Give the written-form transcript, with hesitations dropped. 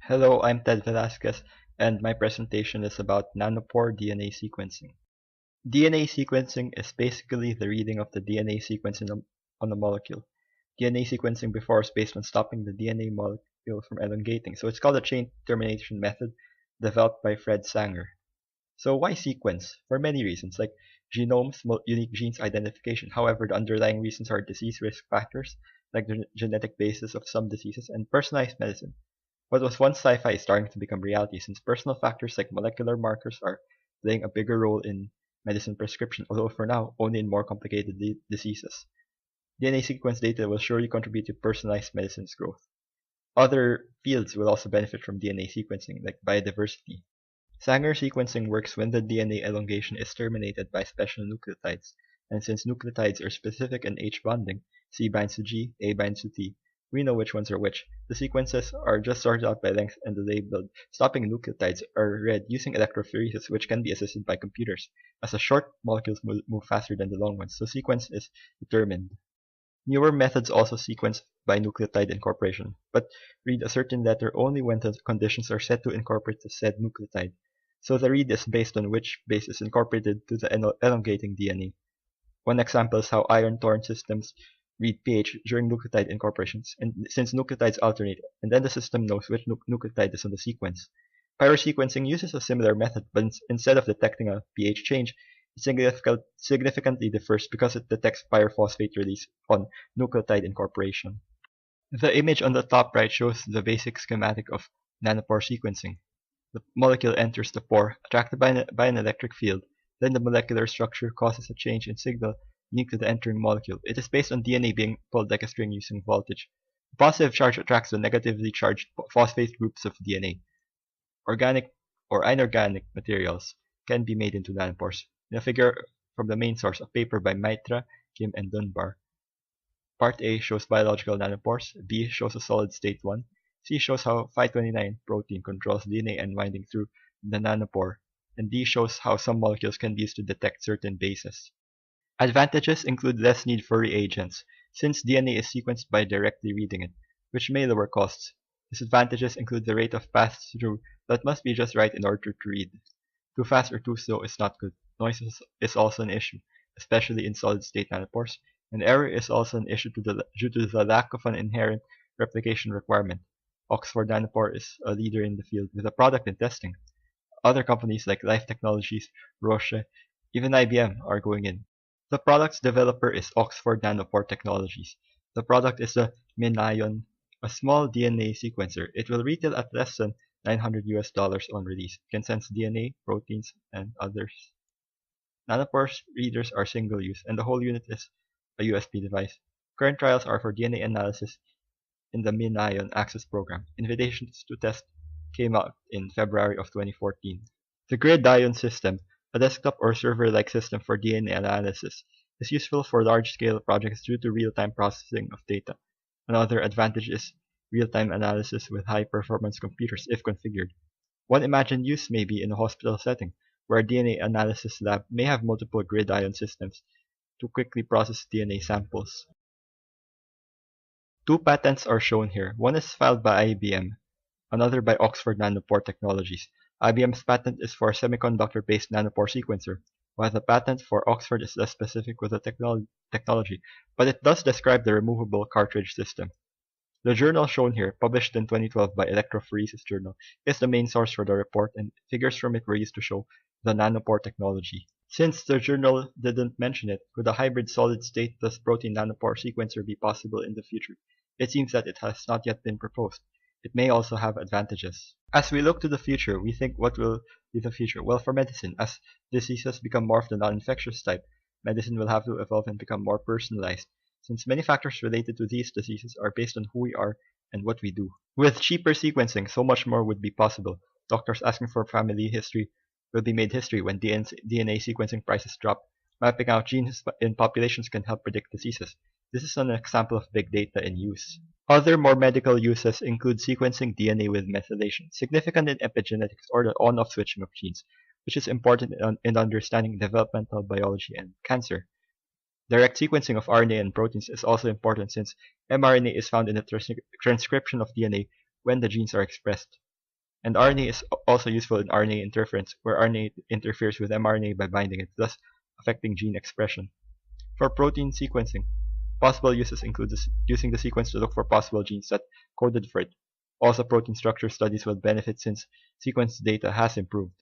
Hello, I'm Ted Velasquez, and my presentation is about nanopore DNA sequencing. DNA sequencing is basically the reading of the DNA sequence on a molecule. DNA sequencing before is based on stopping the DNA molecule from elongating, so it's called a chain termination method developed by Fred Sanger. So why sequence? For many reasons, like genomes, unique genes identification. However, the underlying reasons are disease risk factors, like the genetic basis of some diseases, and personalized medicine. What was once sci-fi is starting to become reality since personal factors like molecular markers are playing a bigger role in medicine prescription, although for now only in more complicated diseases. DNA sequence data will surely contribute to personalized medicine's growth. Other fields will also benefit from DNA sequencing, like biodiversity. Sanger sequencing works when the DNA elongation is terminated by special nucleotides, and since nucleotides are specific in H bonding, C binds to G, A binds to T, we know which ones are which. The sequences are just sorted out by length and the labeled stopping nucleotides are read using electrophoresis, which can be assisted by computers, as the short molecules move faster than the long ones, so sequence is determined. Newer methods also sequence by nucleotide incorporation, but read a certain letter only when the conditions are set to incorporate the said nucleotide. So the read is based on which base is incorporated to the elongating DNA. One example is how iron-torn systems read pH during nucleotide incorporations, and since nucleotides alternate, and then the system knows which nucleotide is on the sequence. Pyrosequencing uses a similar method, but instead of detecting a pH change, it significantly differs because it detects pyrophosphate release on nucleotide incorporation. The image on the top right shows the basic schematic of nanopore sequencing. The molecule enters the pore, attracted by an electric field. Then the molecular structure causes a change in signal linked to the entering molecule. It is based on DNA being pulled like a string using voltage. The positive charge attracts the negatively charged phosphate groups of DNA. Organic or inorganic materials can be made into nanopores. In a figure from the main source, a paper by Maitra, Kim, and Dunbar. Part A shows biological nanopores, B shows a solid state one, C shows how Phi29 protein controls DNA unwinding through the nanopore, and D shows how some molecules can be used to detect certain bases. Advantages include less need for reagents, since DNA is sequenced by directly reading it, which may lower costs. Disadvantages include the rate of pass-through that must be just right in order to read. Too fast or too slow is not good. Noise is also an issue, especially in solid-state nanopores, and error is also an issue due to the lack of an inherent replication requirement. Oxford Nanopore is a leader in the field with a product in testing. Other companies like Life Technologies, Roche, even IBM are going in. The product's developer is Oxford Nanopore Technologies. The product is the Minion, a small DNA sequencer. It will retail at less than $900 on release. It can sense DNA, proteins, and others. Nanopore's readers are single-use, and the whole unit is a USB device. Current trials are for DNA analysis in the Minion Access Program. Invitations to test came out in February of 2014. The Gridiron system, a desktop or server-like system for DNA analysis, is useful for large-scale projects due to real-time processing of data. Another advantage is real-time analysis with high-performance computers if configured. One imagined use may be in a hospital setting, where a DNA analysis lab may have multiple Gridiron systems to quickly process DNA samples. Two patents are shown here. One is filed by IBM, another by Oxford Nanopore Technologies. IBM's patent is for a semiconductor-based nanopore sequencer, while the patent for Oxford is less specific with the technology, but it does describe the removable cartridge system. The journal shown here, published in 2012 by Electrophoresis Journal, is the main source for the report, and figures from it were used to show the nanopore technology. Since the journal didn't mention it, could a hybrid solid-state plus protein nanopore sequencer be possible in the future? It seems that it has not yet been proposed. It may also have advantages. As we look to the future, we think what will be the future? Well, for medicine, as diseases become more of the non-infectious type, medicine will have to evolve and become more personalized, since many factors related to these diseases are based on who we are and what we do. With cheaper sequencing, so much more would be possible. Doctors asking for family history will be made history when DNA sequencing prices drop. Mapping out genes in populations can help predict diseases. This is an example of big data in use. Other more medical uses include sequencing DNA with methylation, significant in epigenetics or the on-off switching of genes, which is important in understanding developmental biology and cancer. Direct sequencing of RNA and proteins is also important since mRNA is found in the transcription of DNA when the genes are expressed. And RNA is also useful in RNA interference, where RNA interferes with mRNA by binding it, thus affecting gene expression. For protein sequencing, possible uses include using the sequence to look for possible genes that coded for it. Also, protein structure studies will benefit since sequence data has improved.